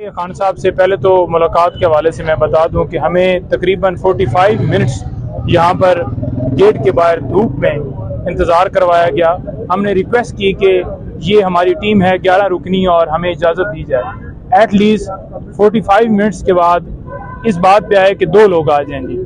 खान साहब से पहले तो मुलाकात के हवाले से मैं बता दूं कि हमें तकरीबन 45 मिनट्स यहाँ पर गेट के बाहर धूप में इंतज़ार करवाया गया। हमने रिक्वेस्ट की कि ये हमारी टीम है 11 रुकनी और हमें इजाज़त दी जाए। एटलीस्ट 45 मिनट्स के बाद इस बात पे आए कि 2 लोग आ जाएंगे।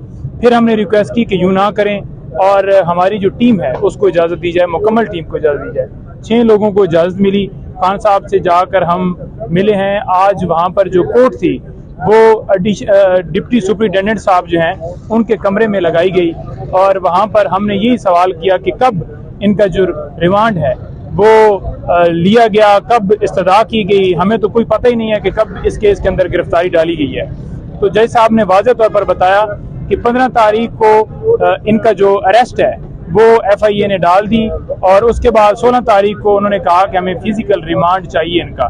फिर हमने रिक्वेस्ट की कि यूँ ना करें और हमारी जो टीम है उसको इजाज़त दी जाए, मुकम्मल टीम को इजाज़त दी जाए। 6 लोगों को इजाज़त मिली। खान साहब से जाकर हम मिले हैं। आज वहाँ पर जो कोर्ट थी वो डिप्टी सुपरिटेंडेंट साहब जो हैं उनके कमरे में लगाई गई और वहाँ पर हमने यही सवाल किया कि कब इनका जो रिमांड है वो लिया गया, कब इस्तदा की गई। हमें तो कोई पता ही नहीं है कि कब इस केस के अंदर गिरफ्तारी डाली गई है। तो जज साहब ने वाज़ेह तौर पर बताया कि 15 तारीख को इनका जो अरेस्ट है वो FIA ने डाल दी और उसके बाद 16 तारीख को उन्होंने कहा कि हमें फिजिकल रिमांड चाहिए इनका।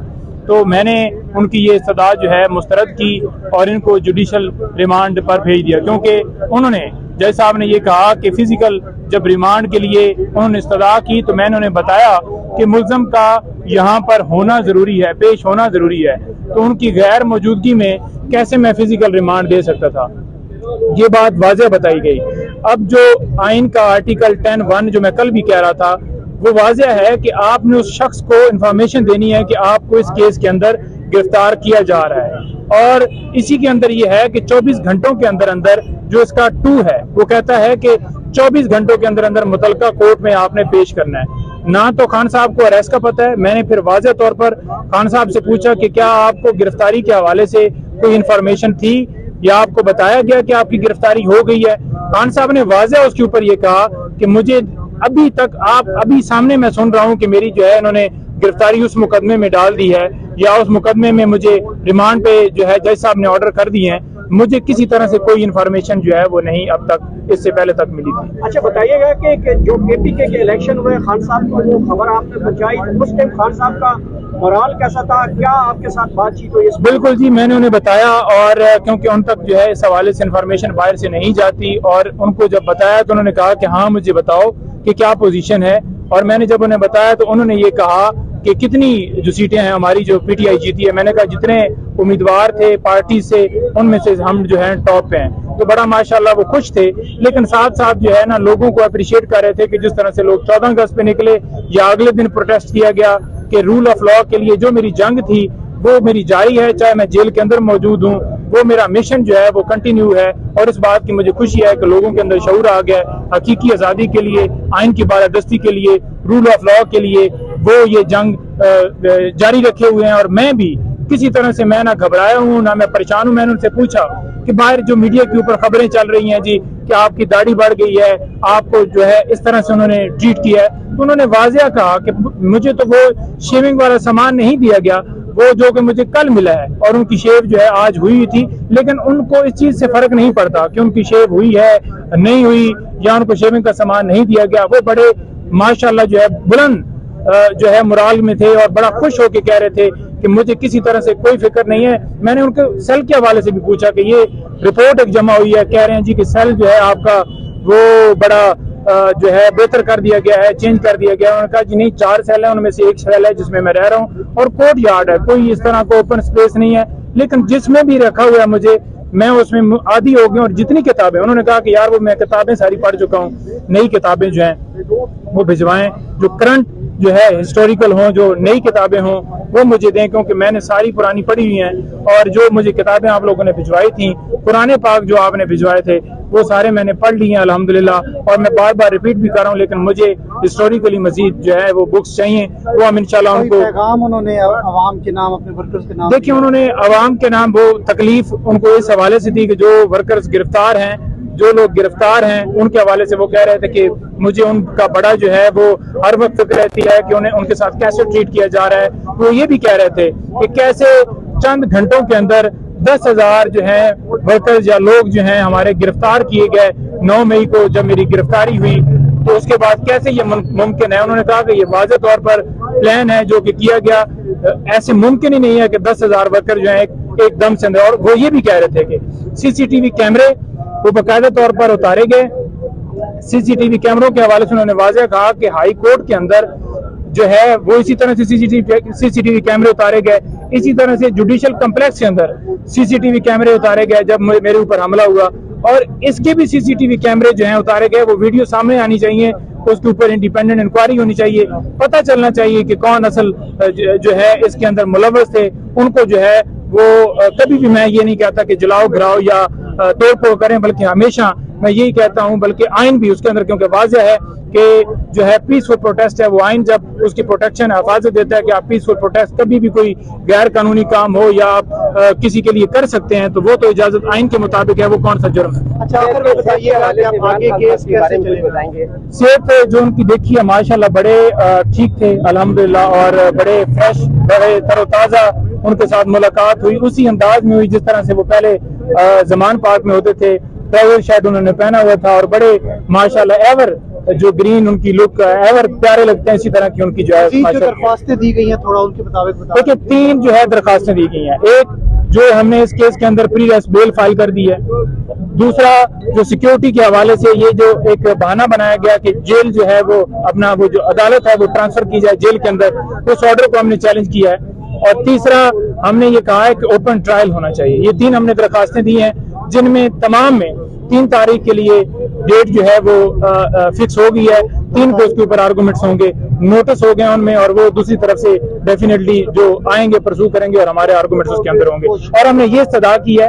तो मैंने उनकी ये इस्तदा जो है मुस्तरद की और इनको जुडिशल रिमांड पर भेज दिया, क्योंकि उन्होंने जज साहब ने ये कहा कि फिजिकल जब रिमांड के लिए उन्होंने इस्तदा की तो मैंने उन्हें बताया कि मुल्ज़म का यहाँ पर होना ज़रूरी है, पेश होना ज़रूरी है, तो उनकी गैर मौजूदगी में कैसे मैं फिजिकल रिमांड दे सकता था। ये बात वाज़ेह बताई गई। अब जो आइन का आर्टिकल 10(1) जो मैं कल भी कह रहा था वो वाज़ेह है कि आपने उस शख्स को इंफॉर्मेशन देनी है कि आपको इस केस के अंदर गिरफ्तार किया जा रहा है और इसी के अंदर ये है कि 24 घंटों के अंदर अंदर जो इसका 2 है वो कहता है कि 24 घंटों के अंदर अंदर मुतलका कोर्ट में आपने पेश करना है। ना तो खान साहब को अरेस्ट का पता है। मैंने फिर वाज़ेह तौर पर खान साहब से पूछा कि क्या आपको गिरफ्तारी के हवाले से कोई इंफॉर्मेशन थी या आपको बताया गया कि आपकी गिरफ्तारी हो गई है। खान साहब ने वाज़ेह उसके ऊपर ये कहा कि मुझे अभी तक अभी सामने मैं सुन रहा हूं कि मेरी जो है इन्होंने गिरफ्तारी उस मुकदमे में डाल दी है या उस मुकदमे में मुझे रिमांड पे जो है जज साहब ने ऑर्डर कर दिए हैं। मुझे किसी तरह से कोई इन्फॉर्मेशन जो है वो नहीं अब तक इससे पहले तक मिली थी। अच्छा, बताइएगा कि जो KPK के इलेक्शन हुए खान साहब को वो खबर आपने पहुंचाई, उस टाइम खान साहब का मोराल कैसा था, क्या आपके साथ बातचीत हुई? बिल्कुल जी, मैंने उन्हें बताया और क्योंकि उन तक जो है इस हवाले से इन्फॉर्मेशन बाहर से नहीं जाती और उनको जब बताया तो उन्होंने कहा कि हाँ मुझे बताओ कि क्या पोजीशन है। और मैंने जब उन्हें बताया तो उन्होंने ये कहा कि कितनी जो सीटें हैं हमारी जो PTI जीती है। मैंने कहा जितने उम्मीदवार थे पार्टी से उनमें से हम जो है टॉप पे हैं। तो बड़ा माशाल्लाह वो खुश थे, लेकिन साथ साथ जो है ना लोगों को अप्रिशिएट कर रहे थे कि जिस तरह से लोग 14 अगस्त पे निकले या अगले दिन प्रोटेस्ट किया गया कि रूल ऑफ लॉ के लिए जो मेरी जंग थी वो मेरी जारी है, चाहे मैं जेल के अंदर मौजूद हूँ, वो मेरा मिशन जो है वो कंटिन्यू है। और इस बात की मुझे खुशी है कि लोगों के अंदर शऊर आ गया, हकीकी आज़ादी के लिए, आइन की बालादस्ती के लिए, रूल ऑफ लॉ के लिए वो ये जंग जारी रखे हुए हैं। और मैं भी किसी तरह से मैं ना घबराया हूँ ना मैं परेशान हूँ। मैंने उनसे पूछा कि बाहर जो मीडिया के ऊपर खबरें चल रही हैं जी कि आपकी दाढ़ी बढ़ गई है, आपको जो है इस तरह से उन्होंने ट्रीट किया है, तो उन्होंने वाज़ेह कहा कि मुझे तो वो शेविंग वाला सामान नहीं दिया गया, वो जो कि मुझे कल मिला है और उनकी शेव जो है आज हुई थी, लेकिन उनको इस चीज से फर्क नहीं पड़ता कि उनकी शेव हुई है नहीं हुई या उनको शेविंग का सामान नहीं दिया गया। वो बड़े माशाल्लाह जो है बुलंद जो है मुराल में थे और बड़ा खुश होकर कह रहे थे कि मुझे किसी तरह से कोई फिक्र नहीं है। मैंने उनके सेल के हवाले से भी पूछा कि ये रिपोर्ट एक जमा हुई है, कह रहे हैं जी कि सेल जो है आपका वो बड़ा जो है बेहतर कर दिया गया है, चेंज कर दिया गया है। उन्होंने कहा जी नहीं, 4 सेल है, उनमें से एक सेल है जिसमें मैं रह रहा हूँ और कोर्ट यार्ड है, कोई इस तरह का ओपन स्पेस नहीं है। लेकिन जिसमें भी रखा हुआ है मुझे, मैं उसमें आदी हो गया। और जितनी किताबें, उन्होंने कहा कि यार वो मैं किताबें सारी पढ़ चुका हूँ, नई किताबें जो हैं वो भिजवाएं, जो करंट जो है हिस्टोरिकल हों, जो नई किताबें हों वो मुझे दें, क्योंकि मैंने सारी पुरानी पढ़ी हुई हैं। और जो मुझे किताबें आप लोगों ने भिजवाई थी, कुरान पाक जो आपने भिजवाए थे वो सारे मैंने पढ़ ली हैं अल्हम्दुलिल्लाह। और मैं बार बार रिपीट भी कर रहा हूँ, लेकिन मुझे हिस्टोरिकली मजीद जो है वो बुक्स चाहिए, वो हम इंशाल्लाह उनको पैगाम उन्होंने अवाम के नाम, अपने वर्कर्स के नाम, देखिए उन्होंने अवाम के नाम वो तकलीफ उनको इस हवाले से थी कि जो वर्कर्स गिरफ्तार हैं, जो लोग गिरफ्तार हैं, उनके हवाले से वो कह रहे थे कि मुझे उनका बड़ा जो है वो हर वक्त फिक्र रहती है कि उन्हें उनके साथ कैसे ट्रीट किया जा रहा है। वो ये भी कह रहे थे कि कैसे चंद घंटों के अंदर 10,000 जो है वर्कर्स या लोग जो हैं हमारे गिरफ्तार किए गए। 9 मई को जब मेरी गिरफ्तारी हुई तो उसके बाद कैसे ये मुमकिन है। उन्होंने कहा कि ये वाज़ेह तौर पर प्लान है जो कि किया गया, ऐसे मुमकिन ही नहीं है कि 10,000 वर्कर जो है एकदम से अंदर। और वो ये भी कह रहे थे कि CCTV कैमरे वो बाकायदा तौर पर उतारे गए। CCTV कैमरों के हवाले से उन्होंने वाज़ेह कहा कि हाई कोर्ट के अंदर जो है वो इसी तरह से सीसीटीवी कैमरे उतारे गए। इसी तरह से जुडिशियल कम्प्लेक्स के अंदर सीसीटीवी कैमरे उतारे गए जब मेरे ऊपर हमला हुआ, और इसके भी सीसीटीवी कैमरे जो हैं उतारे गए। वो वीडियो सामने आनी चाहिए, उसके ऊपर इंडिपेंडेंट इंक्वायरी होनी चाहिए, पता चलना चाहिए कि कौन असल जो है इसके अंदर मुलव्वस थे। उनको जो है वो कभी भी मैं ये नहीं कहता कि जलाओ गिराओ या तोड़ फोड़ करें, बल्कि हमेशा मैं यही कहता हूं, बल्कि आइन भी उसके अंदर, क्योंकि वाज़ेह है कि जो है पीसफुल प्रोटेस्ट है, वो आइन जब उसकी प्रोटेक्शन हिफाजत देता है कि आप पीसफुल प्रोटेस्ट कभी भी कोई गैर कानूनी काम हो या आप किसी के लिए कर सकते हैं, तो वो तो इजाजत आइन के मुताबिक है, वो कौन सा जुर्म है। अच्छा, आखिर में बताइए आप आगे केस कैसे चलेगा? सेहत जो उनकी देखी है माशाल्लाह बड़े ठीक थे अल्हम्दुलिल्लाह, और बड़े फ्रेश, बड़े तरोताजा उनके साथ मुलाकात हुई, उसी अंदाज में हुई जिस तरह से वो पहले जमान पार्क में होते थे। ट्राउजर शायद उन्होंने पहना हुआ था और बड़े माशाल्लाह एवर जो ग्रीन उनकी लुक एवर प्यारे लगते हैं, इसी तरह की उनकी जो है दरख्वास्तें दी गई हैं, थोड़ा उनके मुताबिक बताइए। देखिए 3 जो है दरखास्तें दी गई हैं। एक जो हमने इस केस के अंदर प्री अरेस्ट बेल फाइल कर दी है। दूसरा जो सिक्योरिटी के हवाले से ये जो एक बहाना बनाया गया कि जेल जो है वो अपना वो जो अदालत है वो ट्रांसफर की जाए जेल के अंदर, उस ऑर्डर को हमने चैलेंज किया है। और तीसरा हमने ये कहा है कि ओपन ट्रायल होना चाहिए। ये 3 हमने दरखास्तें दी हैं, जिनमें तमाम में 3 तारीख के लिए डेट जो है वो फिक्स हो गई है। 3 को उसके ऊपर आर्गूमेंट्स होंगे, नोटिस हो गए उनमें, और वो दूसरी तरफ से डेफिनेटली जो आएंगे परसू करेंगे और हमारे आर्गूमेंट्स उसके अंदर होंगे। और हमने ये इस्तदा की है